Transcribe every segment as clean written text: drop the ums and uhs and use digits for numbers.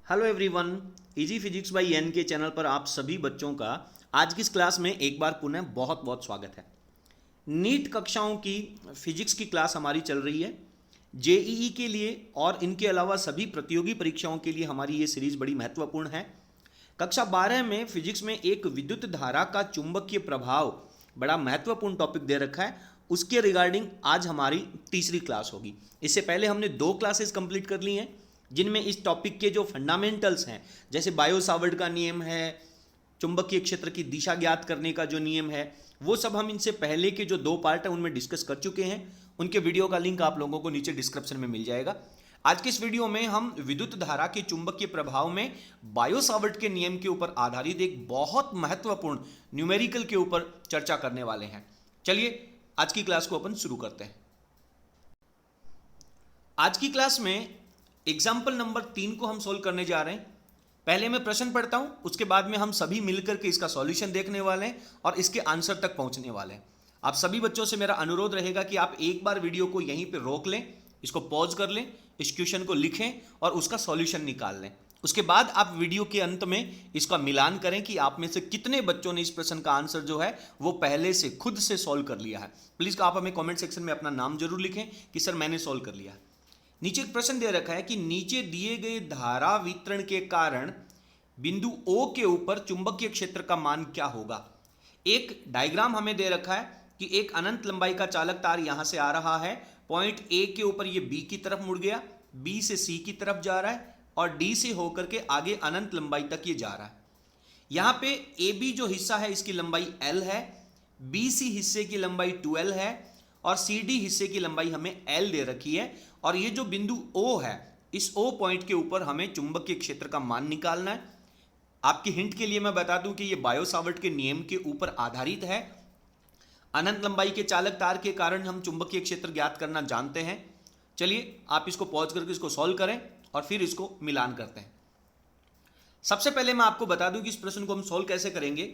Hello everyone, easy physics by N K channel पर आप सभी बच्चों का आज की इस क्लास में एक बार पुनः बहुत बहुत स्वागत है। नीट कक्षाओं की फिजिक्स की क्लास हमारी चल रही है। जेईई के लिए और इनके अलावा सभी प्रतियोगी परीक्षाओं के लिए हमारी ये सीरीज बड़ी महत्वपूर्ण है। कक्षा 12 में फिजिक्स में एक विद्युत धारा का चुंबकीय प्रभाव बड़ा महत्वपूर्ण टॉपिक दे रखा है। उसके रिगार्डिंग आज हमारी तीसरी क्लास होगी। इससे पहले हमने 2 क्लासेस कंप्लीट कर ली हैं जिनमें इस टॉपिक के जो फंडामेंटल्स हैं, जैसे बायो सावर्ट का नियम है, चुंबकीय क्षेत्र की दिशा ज्ञात करने का जो नियम है, वो सब हम इनसे पहले के जो 2 पार्ट हैं उनमें डिस्कस कर चुके हैं। उनके वीडियो का लिंक आप लोगों को नीचे डिस्क्रिप्शन में मिल जाएगा। आज के इस वीडियो में हम विद्युत धारा के चुंबकीय प्रभाव में बायो सावर्ट के नियम के ऊपर आधारित एक बहुत महत्वपूर्ण न्यूमेरिकल के ऊपर चर्चा करने वाले हैं। चलिए आज की क्लास को अपन शुरू करते हैं। आज की क्लास में एग्जाम्पल नंबर 3 को हम सोल्व करने जा रहे हैं। पहले मैं प्रश्न पढ़ता हूं, उसके बाद में हम सभी मिलकर के इसका सॉल्यूशन देखने वाले हैं और इसके आंसर तक पहुंचने वाले हैं। आप सभी बच्चों से मेरा अनुरोध रहेगा कि आप एक बार वीडियो को यहीं पे रोक लें, इसको पॉज कर लें, इस क्वेश्चन को लिखें और उसका सॉल्यूशन निकाल लें। उसके बाद आप वीडियो के अंत में इसका मिलान करें कि आप में से कितने बच्चों ने इस प्रश्न का आंसर जो है वो पहले से खुद से सॉल्व कर लिया है। प्लीज आप हमें कॉमेंट सेक्शन में अपना नाम जरूर लिखें कि सर मैंने सॉल्व कर लिया है। नीचे एक प्रश्न दे रखा है कि नीचे दिए गए धारा वितरण के कारण बिंदु O के ऊपर चुंबकीय क्षेत्र का मान क्या होगा। एक डायग्राम हमें दे रखा है कि एक अनंत लंबाई का चालक तार यहां से आ रहा है, पॉइंट A के ऊपर ये B की तरफ मुड़ गया, B से C की तरफ जा रहा है और D से होकर के आगे अनंत लंबाई तक ये जा रहा है। यहां पे AB जो हिस्सा है इसकी लंबाई L है, BC हिस्से की लंबाई 2L है और CD हिस्से की लंबाई हमें L दे रखी है। और ये जो बिंदु O है, इस O पॉइंट के ऊपर हमें चुंबकीय क्षेत्र का मान निकालना है। आपकी हिंट के लिए मैं बता दूं कि ये बायो सावर्ट के नियम के ऊपर आधारित है। अनंत लंबाई के चालक तार के कारण हम चुंबकीय क्षेत्र ज्ञात करना जानते हैं। चलिए आप इसको पॉज करके इसको सॉल्व करें और फिर इसको मिलान करते हैं। सबसे पहले मैं आपको बता दूं कि इस प्रश्न को हम सॉल्व कैसे करेंगे।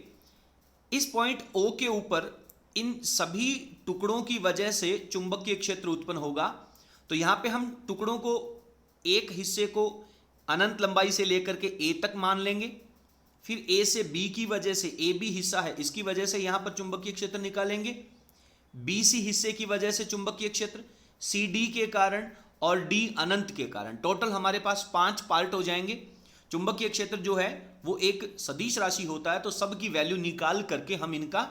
इस पॉइंट O के ऊपर इन सभी टुकड़ों की वजह से चुंबकीय क्षेत्र उत्पन्न होगा। तो यहां पे हम टुकड़ों को, एक हिस्से को अनंत लंबाई से लेकर के A तक मान लेंगे, फिर A से B की वजह से, AB हिस्सा है इसकी वजह से यहां पर चुंबकीय क्षेत्र निकालेंगे, BC हिस्से की वजह से चुंबकीय क्षेत्र, CD के कारण और D अनंत के कारण। टोटल हमारे पास 5 पार्ट हो जाएंगे। चुंबकीय क्षेत्र जो है वो एक सदिश राशि होता है, तो सब की वैल्यू निकाल करके हम इनका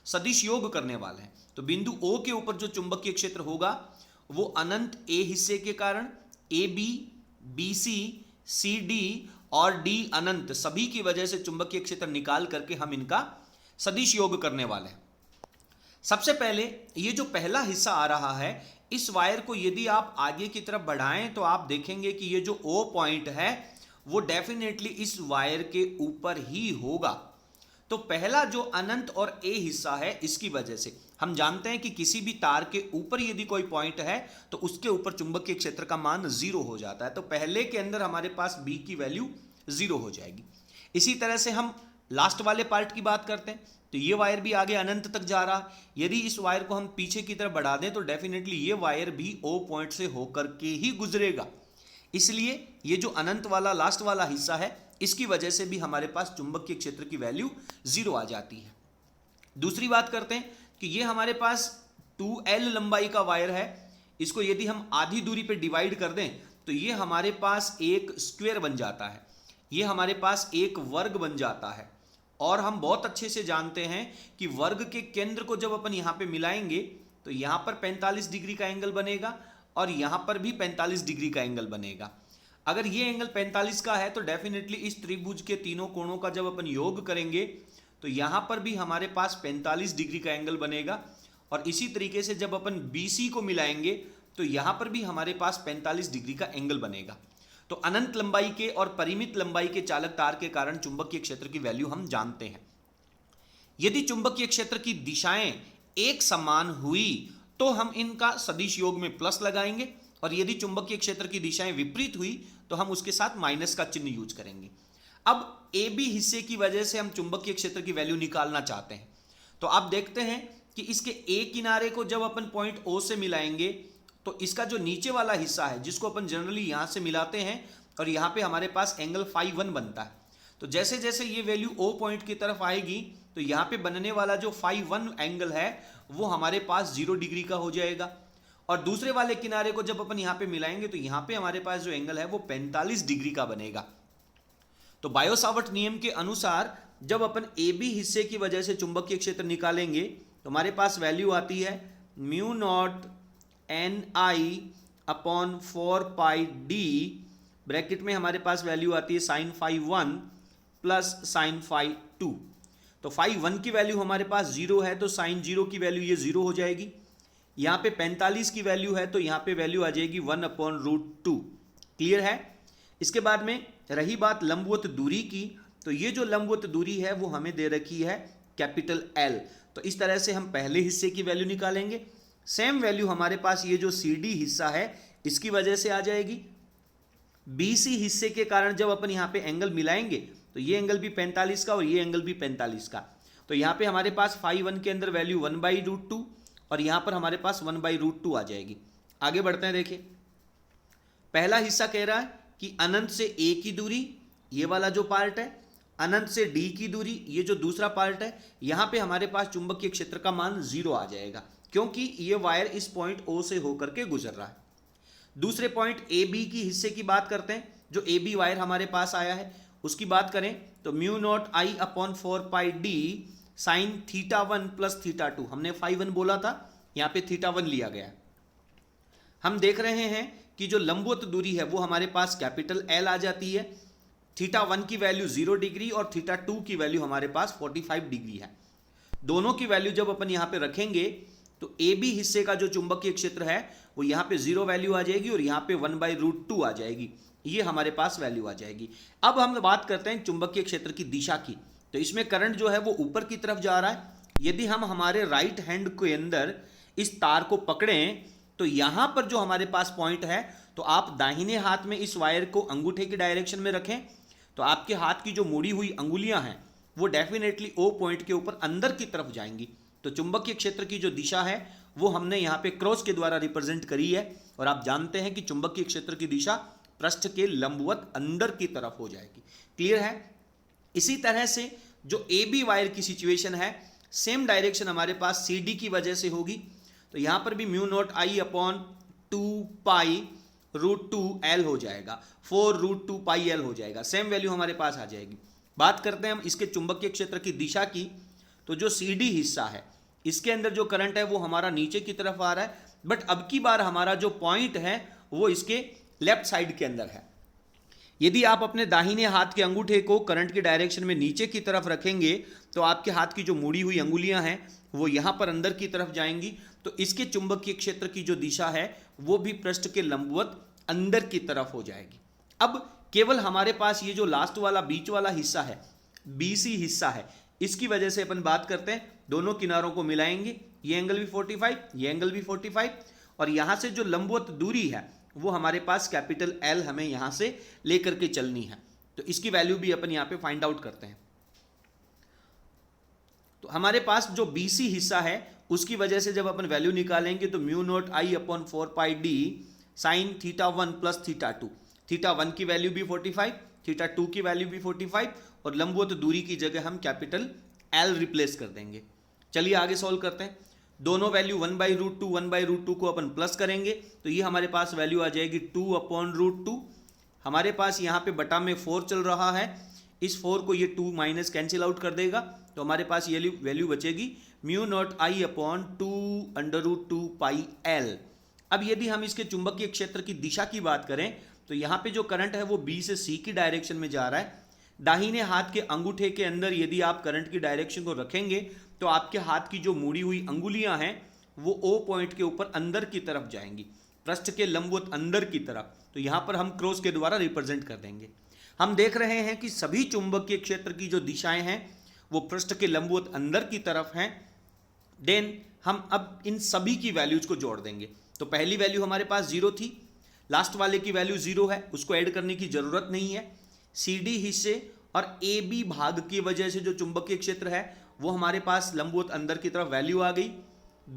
सदिश योग करने वाले हैं। तो बिंदु O के ऊपर जो चुंबकीय क्षेत्र होगा वो अनंत A हिस्से के कारण, AB, BC, CD और D अनंत सभी की वजह से चुंबकीय क्षेत्र निकाल करके हम इनका सदिश योग करने वाले हैं। सबसे पहले ये जो पहला हिस्सा आ रहा है, इस वायर को यदि आप आगे की तरफ बढ़ाएं तो आप देखेंगे कि ये जो O पॉइंट है वो डेफिनेटली इस वायर के ऊपर ही होगा। तो पहला जो अनंत और A हिस्सा है इसकी वजह से हम जानते हैं कि किसी भी तार के ऊपर यदि कोई पॉइंट है तो उसके ऊपर चुंबकीय क्षेत्र का मान 0 हो जाता है। तो पहले के अंदर हमारे पास B की वैल्यू 0 हो जाएगी। इसी तरह से हम लास्ट वाले पार्ट की बात करते हैं, तो ये वायर भी आगे अनंत तक जा रहा। यदि इस वायर को हम पीछे की तरफ बढ़ा दें तो डेफिनेटली ये वायर भी O पॉइंट से होकर के ही गुजरेगा। इसलिए ये जो अनंत वाला लास्ट वाला हिस्सा है इसकी वजह से भी हमारे पास चुंबकीय क्षेत्र की वैल्यू 0 आ जाती है। दूसरी बात करते हैं कि ये हमारे पास 2L लंबाई का वायर है। इसको यदि हम आधी दूरी पे डिवाइड कर दें तो ये हमारे पास एक स्क्वायर बन जाता है, ये हमारे पास एक वर्ग बन जाता है। और हम बहुत अच्छे से जानते हैं कि वर्ग के केंद्र को जब अपन यहाँ पे मिलाएंगे तो यहाँ पर 45 डिग्री का एंगल बनेगा और यहाँ पर भी 45 डिग्री का एंगल बनेगा। अगर ये एंगल 45 का है तो डेफिनेटली इस त्रिभुज के तीनों कोणों का जब अपन योग करेंगे तो यहाँ पर भी हमारे पास 45 डिग्री का एंगल बनेगा। और इसी तरीके से जब अपन BC को मिलाएंगे तो यहाँ पर भी हमारे पास 45 डिग्री का एंगल बनेगा। तो अनंत लंबाई के और परिमित लंबाई के चालक तार के कारण चुंबकीय क्षेत्र की वैल्यू हम जानते हैं। यदि चुंबकीय क्षेत्र की दिशाएं एक समान हुई तो हम इनका सदिश योग में प्लस लगाएंगे, और यदि चुंबकीय क्षेत्र की दिशाएं विपरीत हुई तो हम उसके साथ माइनस का चिन्ह यूज करेंगे। अब AB हिस्से की वजह से हम चुंबकीय क्षेत्र की वैल्यू निकालना चाहते हैं। तो आप देखते हैं कि इसके A किनारे को जब अपन पॉइंट O से मिलाएंगे तो इसका जो नीचे वाला हिस्सा है जिसको अपन जनरली यहां से मिलाते हैं और यहाँ पे हमारे पास एंगल फाई 1 बनता है। तो जैसे जैसे ये वैल्यू ओ पॉइंट की तरफ आएगी तो यहाँ पे बनने वाला जो फाई 1 एंगल है वो हमारे पास 0 डिग्री का हो जाएगा, और दूसरे वाले किनारे को जब अपन यहाँ पे मिलाएंगे तो यहाँ पे हमारे पास जो एंगल है वो 45 डिग्री का बनेगा। तो बायो-सावर्ट नियम के अनुसार जब अपन ए बी हिस्से की वजह से चुंबकीय क्षेत्र निकालेंगे तो हमारे पास वैल्यू आती है mu nought N I upon 4 pi D, bracket में हमारे पास वैल्यू आती है sine phi 1 plus sine phi 2। तो फाई 1 की वैल्यू हमारे पास 0 है तो साइन 0 की वैल्यू ये 0 हो जाएगी। यहाँ पे 45 की वैल्यू है तो यहाँ पे वैल्यू आ जाएगी 1 अपॉन रूट 2। क्लियर है। इसके बाद में रही बात लंबवत दूरी की, तो ये जो लंबवत दूरी है वो हमें दे रखी है कैपिटल एल। तो इस तरह से हम पहले हिस्से की वैल्यू निकालेंगे। सेम वैल्यू हमारे पास ये जो सी डी हिस्सा है इसकी वजह से आ जाएगी। बी सी हिस्से के कारण जब अपन यहाँ पे एंगल मिलाएंगे तो ये एंगल भी 45 का और ये एंगल भी 45 का। तो यहाँ पे हमारे पास फाई 1 के अंदर वैल्यू 1 बाई रूट 2 और यहाँ पर हमारे पास 1 बाई रूट 2 आ जाएगी। आगे बढ़ते हैं। देखिए पहला हिस्सा कह रहा है कि अनंत से ए की दूरी, ये वाला जो पार्ट है, अनंत से डी की दूरी, ये जो दूसरा पार्ट है, यहाँ पे हमारे पास चुंबकीय क्षेत्र का मान 0 आ जाएगा क्योंकि ये वायर इस पॉइंट ओ से होकर के गुजर रहा है। दूसरे पॉइंट ए बी की हिस्से की बात करते हैं। जो ए बी वायर हमारे पास आया है उसकी बात करें तो mu naught I upon 4 pi D sine theta 1 plus theta 2, हमने फाई 1 बोला था, यहाँ पे थीटा 1 लिया गया। हम देख रहे हैं कि जो लंबवत दूरी है वो हमारे पास कैपिटल एल आ जाती है। थीटा 1 की वैल्यू 0 डिग्री और थीटा 2 की वैल्यू हमारे पास 45 डिग्री है। दोनों की वैल्यू जब अपन यहाँ पे रखेंगे तो ए बी हिस्से का जो चुंबकीय क्षेत्र है वो यहाँ पे 0 वैल्यू आ जाएगी और यहाँ पे 1 बाई रूट 2 आ जाएगी, ये हमारे पास वैल्यू आ जाएगी। अब हम बात करते हैं चुंबकीय क्षेत्र की दिशा की। तो इसमें करंट जो है वो ऊपर की तरफ जा रहा है। यदि हम हमारे राइट हैंड के अंदर इस तार को पकड़ें तो यहां पर जो हमारे पास पॉइंट है, तो आप दाहिने हाथ में इस वायर को अंगूठे की डायरेक्शन में रखें तो आपके हाथ की जो मुड़ी हुई अंगुलियां हैं वो डेफिनेटली ओ पॉइंट के ऊपर अंदर की तरफ जाएंगी। तो चुंबकीय क्षेत्र की जो दिशा है वो हमने यहाँ पे क्रॉस के द्वारा रिप्रेजेंट करी है, और आप जानते हैं कि चुंबकीय क्षेत्र की दिशा पृष्ठ के लंबवत अंदर की तरफ हो जाएगी। क्लियर है। इसी तरह से जो ए बी वायर की सिचुएशन है, सेम डायरेक्शन हमारे पास सी डी की वजह से होगी। तो यहाँ पर भी mu naught I upon 2 pi root 2 L हो जाएगा, 4 रूट 2 पाई एल हो जाएगा। सेम वैल्यू हमारे पास आ जाएगी। बात करते हैं हम इसके चुंबकीय क्षेत्र की दिशा की। तो जो सी डी हिस्सा है इसके अंदर जो करंट है वो हमारा नीचे की तरफ आ रहा है, बट अब की बार हमारा जो पॉइंट है वो इसके लेफ्ट साइड के अंदर है। यदि आप अपने दाहिने हाथ के अंगूठे को करंट की डायरेक्शन में नीचे की तरफ रखेंगे तो आपके हाथ की जो मुड़ी हुई अंगुलियां हैं वो यहाँ पर अंदर की तरफ जाएंगी। तो इसके चुंबकीय क्षेत्र की जो दिशा है वो भी पृष्ठ के लंबवत अंदर की तरफ हो जाएगी। अब केवल हमारे पास ये जो लास्ट वाला बीच वाला हिस्सा है, बीसी हिस्सा है, इसकी वजह से अपन बात करते हैं। दोनों किनारों को मिलाएंगे, ये एंगल भी 45, ये एंगल भी 45, और यहां से जो लंबवत दूरी है वो हमारे पास कैपिटल एल हमें यहां से लेकर के चलनी है। तो इसकी वैल्यू भी अपन यहां पे फाइंड आउट करते हैं। तो हमारे पास जो बीसी हिस्सा है उसकी वजह से जब अपन वैल्यू निकालेंगे तो mu naught I upon 4 pi D sine theta 1 plus theta 2, theta 1 की वैल्यू भी 45, थीटा 2 की वैल्यू भी 45, और लंबवत दूरी की जगह हम कैपिटल एल रिप्लेस कर देंगे। चलिए आगे सॉल्व करते हैं। दोनों value 1 by root 2 1 by root 2 को अपन प्लस करेंगे तो ये हमारे पास वैल्यू आ जाएगी 2 अपॉन रूट 2। हमारे पास यहाँ पे बटा में 4 चल रहा है, इस 4 को ये 2 माइनस कैंसिल आउट कर देगा, तो हमारे पास ये वैल्यू बचेगी mu naught I upon 2 under root 2 pi L. अब यदि हम इसके चुंबकीय क्षेत्र की दिशा की बात करें तो यहाँ पे जो करंट है वो बी से सी की डायरेक्शन में जा रहा है। दाहिने हाथ के अंगूठे के अंदर यदि आप करंट की डायरेक्शन को रखेंगे तो आपके हाथ की जो मुड़ी हुई अंगुलियां हैं वो ओ पॉइंट के ऊपर अंदर की तरफ जाएंगी, पृष्ठ के लंबवत अंदर की तरफ। तो यहाँ पर हम क्रॉस के द्वारा रिप्रेजेंट कर देंगे। हम देख रहे हैं कि सभी चुंबकीय क्षेत्र की जो दिशाएं हैं वो पृष्ठ के लंबवत अंदर की तरफ हैं। देन हम अब इन सभी की वैल्यूज को जोड़ देंगे। तो पहली वैल्यू हमारे पास 0 थी, लास्ट वाले की वैल्यू 0 है, उसको ऐड करने की जरूरत नहीं है। सी डी हिस्से और ए बी भाग की वजह से जो चुंबकीय क्षेत्र है वो हमारे पास लंबवत अंदर की तरफ वैल्यू आ गई।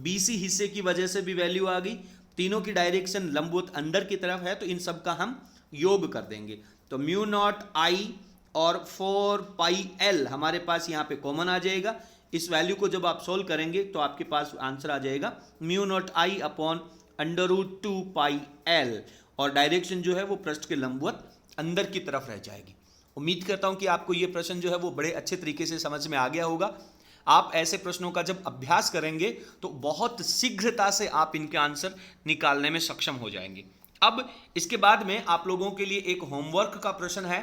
बीसी हिस्से की वजह से भी वैल्यू आ गई। तीनों की डायरेक्शन लंबवत अंदर की तरफ है, तो इन सब का हम योग कर देंगे। तो म्यू नॉट आई और 4 पाई एल हमारे पास यहाँ पे कॉमन आ जाएगा। इस वैल्यू को जब आप सोल्व करेंगे तो आपके पास आंसर आ जाएगा mu naught I upon under root 2 pi L, और डायरेक्शन जो है वो पृष्ठ के लंबवत अंदर की तरफ रह जाएगी। उम्मीद करता हूं कि आपको ये प्रश्न जो है वो बड़े अच्छे तरीके से समझ में आ गया होगा। आप ऐसे प्रश्नों का जब अभ्यास करेंगे तो बहुत शीघ्रता से आप इनके आंसर निकालने में सक्षम हो जाएंगे। अब इसके बाद में आप लोगों के लिए एक होमवर्क का प्रश्न है।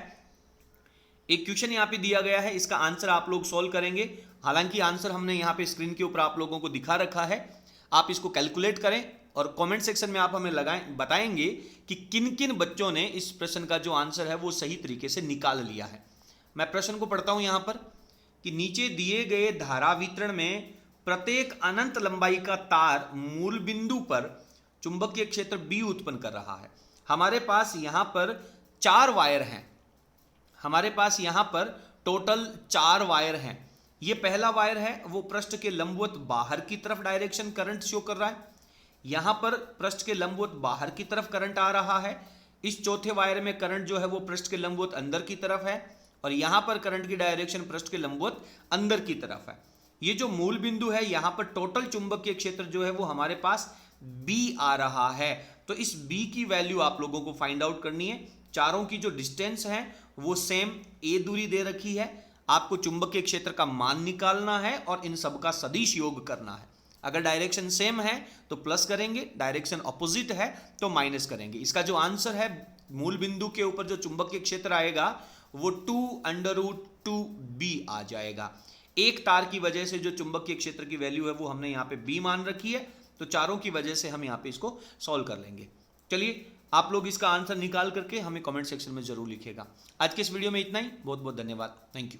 एक क्वेश्चन यहाँ पे दिया गया है, इसका आंसर आप लोग सॉल्व करेंगे। हालांकि आंसर हमने यहाँ पे स्क्रीन के ऊपर आप लोगों को दिखा रखा है, आप इसको कैलकुलेट करें और कमेंट सेक्शन में आप हमें बताएंगे कि किन किन बच्चों ने इस प्रश्न का जो आंसर है वो सही तरीके से निकाल लिया है। मैं प्रश्न को पढ़ता हूं यहां पर कि नीचे दिए गए धारा वितरण में प्रत्येक अनंत लंबाई का तार मूल बिंदु पर चुंबकीय क्षेत्र B उत्पन्न कर रहा है। हमारे पास यहां पर 4 वायर हैं, हमारे पास यहां पर टोटल 4 वायर हैं। ये पहला वायर है वो पृष्ठ के लंबवत बाहर की तरफ डायरेक्शन करंट शो कर रहा है। यहां पर पृष्ठ के लंबवत बाहर की तरफ करंट आ रहा है। इस चौथे वायर में करंट जो है वो पृष्ठ के लंबवत अंदर की तरफ है, और यहां पर करंट की डायरेक्शन पृष्ठ के लंबवत अंदर की तरफ है। ये जो मूल बिंदु है यहां पर टोटल चुंबकीय क्षेत्र जो है वो हमारे पास B आ रहा है। तो इस B की वैल्यू आप लोगों को फाइंड आउट करनी है। चारों की जो डिस्टेंस है वो सेम A दूरी दे रखी है। आपको चुंबकीय क्षेत्र का मान निकालना है और इन सब का सदिश योग करना है। अगर डायरेक्शन सेम है तो प्लस करेंगे, डायरेक्शन ऑपोजिट है तो माइनस करेंगे। इसका जो आंसर है मूल बिंदु के ऊपर जो चुंबकीय क्षेत्र आएगा वो 2√2b आ जाएगा। एक तार की वजह से जो चुंबकीय क्षेत्र की वैल्यू है वो हमने यहाँ पे b मान रखी है, तो चारों की वजह से हम यहाँ पे इसको सॉल्व कर लेंगे। चलिए आप लोग इसका आंसर निकाल करके हमें कमेंट सेक्शन में जरूर लिखिएगा। आज के इस वीडियो में इतना ही। बहुत बहुत धन्यवाद। Thank you.